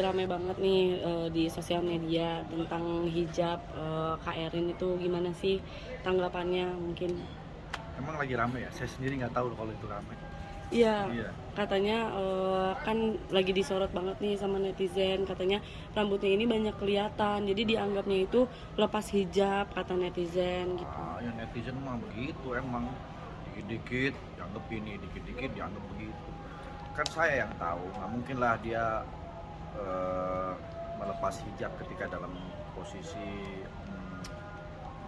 rame banget nih di sosial media tentang hijab Kak Erin itu gimana sih tanggapannya mungkin? Emang lagi rame ya? Saya sendiri nggak tahu kalau itu rame. Iya, Iya. katanya kan lagi disorot banget nih sama netizen, katanya rambutnya ini banyak kelihatan, jadi dianggapnya itu lepas hijab kata netizen gitu. Ya netizen mah begitu emang. Dikit-dikit dianggap ini, dikit-dikit dianggap begitu. Kan saya yang tahu, nggak mungkin lah dia eh, melepas hijab ketika dalam posisi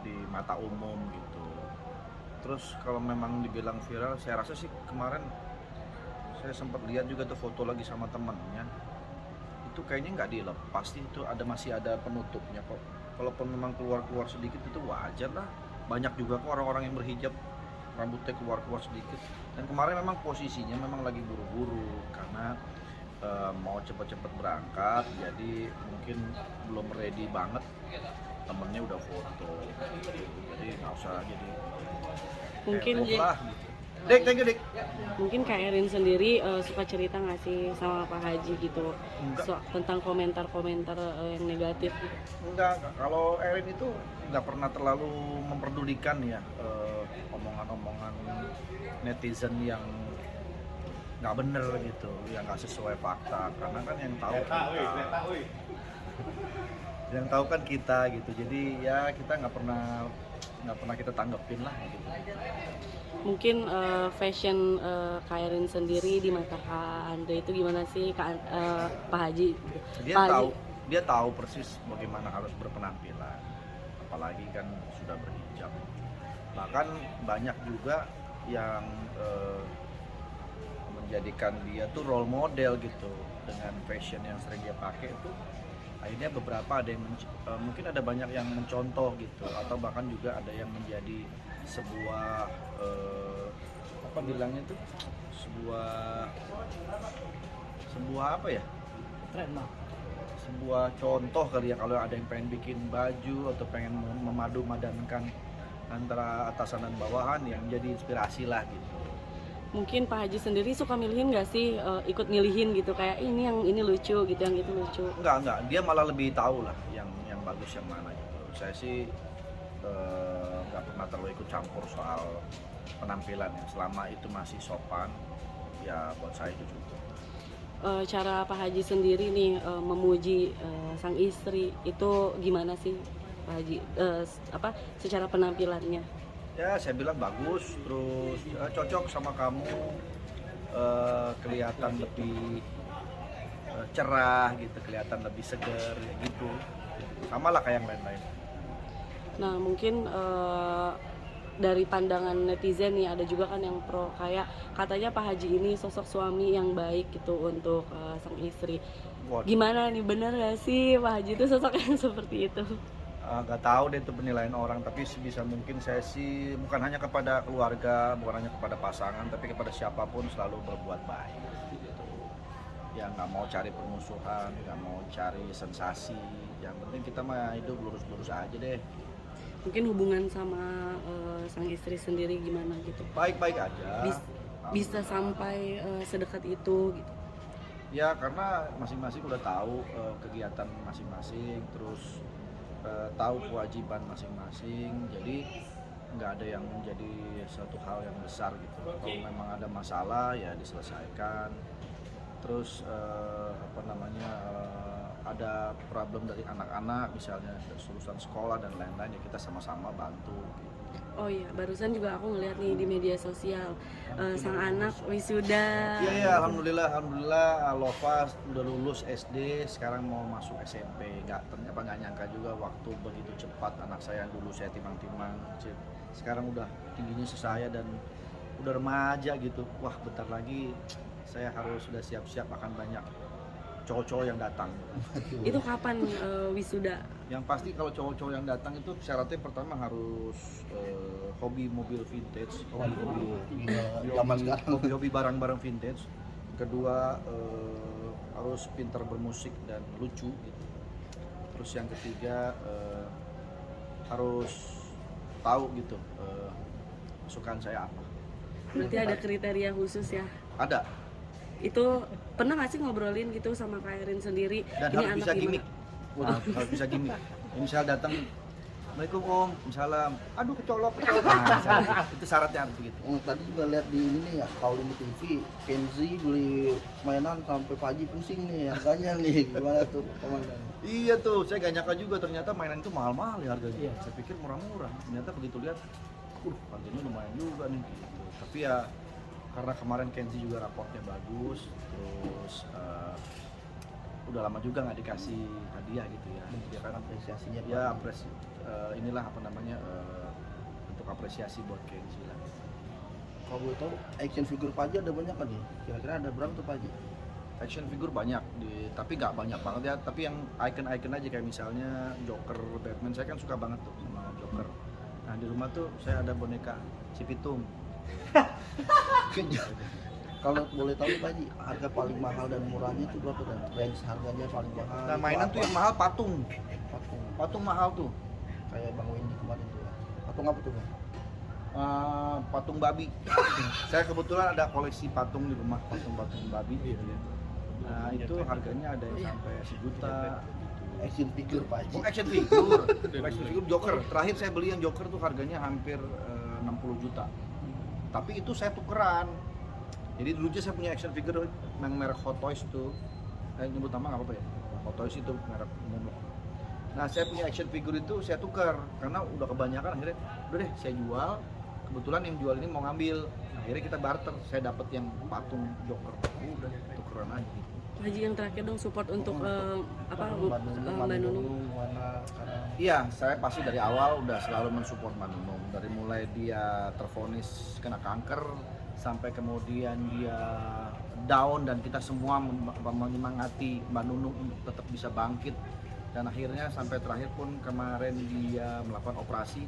di mata umum gitu. Terus kalau memang dibilang viral, saya rasa sih kemarin saya sempat lihat juga tuh foto lagi sama temennya. Itu kayaknya nggak dilepas sih, itu masih ada penutupnya kok. Kalaupun memang keluar sedikit itu wajar lah. Banyak juga kok orang-orang yang berhijab rambutnya keluar sedikit. Dan kemarin memang posisinya memang lagi buru-buru karena mau cepet-cepet berangkat, jadi mungkin belum ready banget. Temennya udah foto, jadi nggak usah jadi Mungkin heboh lah gitu. Dik, thank you Dik. mungkin Kak Erin sendiri suka cerita nggak sih sama Pak Haji gitu Enggak. tentang komentar-komentar yang negatif gitu? Enggak, kalau Erin itu nggak pernah terlalu memperdulikan ya omongan-omongan netizen yang nggak bener gitu, yang nggak sesuai fakta. Karena kan yang tahu kan kita gitu. Jadi ya kita nggak pernah kita tanggepin lah gitu. Mungkin fashion Kak Erin sendiri di mata Kak Andre itu gimana sih Pak Haji? Dia Pak tahu Haji, dia tahu persis bagaimana harus berpenampilan, apalagi kan sudah berhijab. Bahkan banyak juga yang menjadikan dia tuh role model gitu dengan fashion yang sering dia pakai itu. Akhirnya beberapa ada yang mungkin ada banyak yang mencontoh gitu, atau bahkan juga ada yang menjadi sebuah apa bilangnya tuh, sebuah apa ya, sebuah contoh kali ya, kalau ada yang pengen bikin baju atau pengen memadu-madankan antara atasan dan bawahan, yang jadi inspirasi lah gitu. mungkin Pak Haji sendiri suka milihin nggak sih ikut milihin gitu kayak ini yang ini lucu gitu yang itu lucu? Enggak, dia malah lebih tahu lah yang bagus yang mana gitu. Saya sih nggak pernah terlalu ikut campur soal penampilan ya, selama itu masih sopan ya buat saya itu cukup. Cara Pak Haji sendiri nih memuji sang istri itu gimana sih Pak Haji? Apa secara penampilannya? Ya saya bilang bagus, terus cocok sama kamu, kelihatan lebih cerah gitu, kelihatan lebih seger gitu, sama lah kayak yang lain-lain. Nah mungkin dari pandangan netizen nih ada juga kan yang pro kayak katanya Pak Haji ini sosok suami yang baik gitu untuk sang istri. Waduh. Gimana nih, bener gak sih Pak Haji itu sosok yang seperti itu? Nggak tahu deh itu penilaian orang, tapi sebisa mungkin saya sih bukan hanya kepada keluarga, bukan hanya kepada pasangan, tapi kepada siapapun selalu berbuat baik gitu. Ya nggak mau cari permusuhan, nggak mau cari sensasi, yang penting kita mah hidup lurus-lurus aja deh. Mungkin hubungan sama sang istri sendiri gimana gitu? Baik-baik aja. Bisa sampai sedekat itu gitu. Ya karena masing-masing udah tahu kegiatan masing-masing, terus tahu kewajiban masing-masing, jadi nggak ada yang menjadi suatu hal yang besar gitu. Kalau memang ada masalah ya diselesaikan, terus ada problem dari anak-anak misalnya, dari urusan sekolah dan lain-lain, ya kita sama-sama bantu gitu. Oh iya, barusan juga aku ngeliat nih di media sosial sang anak wisuda. Iya, alhamdulillah Lova udah lulus SD, sekarang mau masuk SMP. Ternyata nggak nyangka juga waktu begitu cepat. Anak saya dulu saya timang-timang, sekarang udah tingginya sesaya dan udah remaja gitu. Wah, bentar lagi saya harus sudah siap-siap akan banyak cowok-cowok yang datang. Itu kapan wisuda? Yang pasti kalau cowok-cowok yang datang itu syaratnya pertama harus hobi mobil vintage, hobi barang-barang vintage. Kedua harus pintar bermusik dan lucu gitu. Terus yang ketiga harus tahu gitu kesukaan saya apa. Berarti ada kriteria khusus ya? Ada. itu pernah nggak sih ngobrolin gitu sama Kak Erin sendiri? Dan ini harus anak bisa gimana? gimmick. Waduh, harus bisa gimmick. Misal datang, Assalamualaikum Om, salam. Aduh kecolok. Nah, itu syaratnya harus begitu. Tadi juga lihat di ini nih ya, Kaulin TV, Kenzi beli mainan sampai Paji pusing nih harganya nih, gimana tuh komandan? Iya tuh, saya gak nyangka juga ternyata mainan itu mahal-mahal ya harganya. Saya pikir murah-murah, ternyata begitu lihat, harganya lumayan juga nih. Gitu. Tapi ya karena kemarin Kenzi juga raportnya bagus, terus udah lama juga nggak dikasih hadiah gitu ya. Dia kan Apresiasinya ya inilah apa namanya untuk apresiasi buat Kenzi lah. kalau boleh tahu action figure Paji ada banyak kan nih? Kira-kira ada berapa tuh Paji? Action figure banyak tapi nggak banyak banget ya, tapi yang icon-icon aja kayak misalnya Joker, Batman, saya kan suka banget tuh sama Joker. Nah di rumah tuh saya ada boneka si Pitung. Kalau boleh tahu Pak Haji, harga paling mahal dan murahnya itu berapa dan range harganya paling mahal? Nah itu mainan apa? tuh yang mahal patung Patung mahal tuh. kayak Bang Wendy kemarin tuh ya. Patung apa tuh Bang? Patung babi. Saya kebetulan ada koleksi patung di rumah, patung babi gitu ya. Nah itu harganya ada yang sampai 1 juta gitu. Action figure Pak Haji. Oh, action figure Joker. Terakhir saya beli yang Joker tuh harganya hampir 60 juta. Tapi itu saya tukeran. Jadi dulunya saya punya action figure yang merek Hot Toys tuh. Nyebut nama nggak apa-apa ya? Hot Toys itu merek umum. Nah saya punya action figure itu saya tukar karena udah kebanyakan, akhirnya udah deh saya jual. Kebetulan yang jual ini mau ngambil. Nah, akhirnya kita barter. Saya dapat yang patung Joker. Udah tukeran aja gitu. Pak Haji yang terakhir dong support untuk Mbak Nunung. Warna sekarang. Iya, saya pasti dari awal udah selalu mensupport Mbak Nunung. Dari mulai dia tervonis kena kanker, sampai kemudian dia down dan kita semua menyemangati Mbak Nunung untuk tetap bisa bangkit. Dan akhirnya sampai terakhir pun kemarin dia melakukan operasi,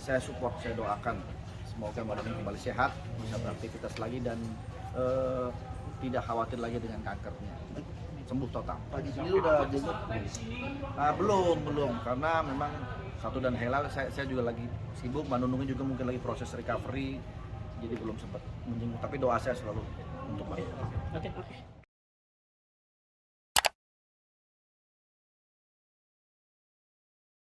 saya support, saya doakan. Semoga Mbak Nunung kembali sehat, bisa beraktivitas lagi dan tidak khawatir lagi dengan kankernya. Sembuh total. Pak Haji sendiri udah jenguk? Belum karena memang satu dan halal saya juga lagi sibuk, Mbak Nunungnya juga mungkin lagi proses recovery, jadi belum sempat menjenguk, tapi doa saya selalu untuk Mbak Nunung. Oke.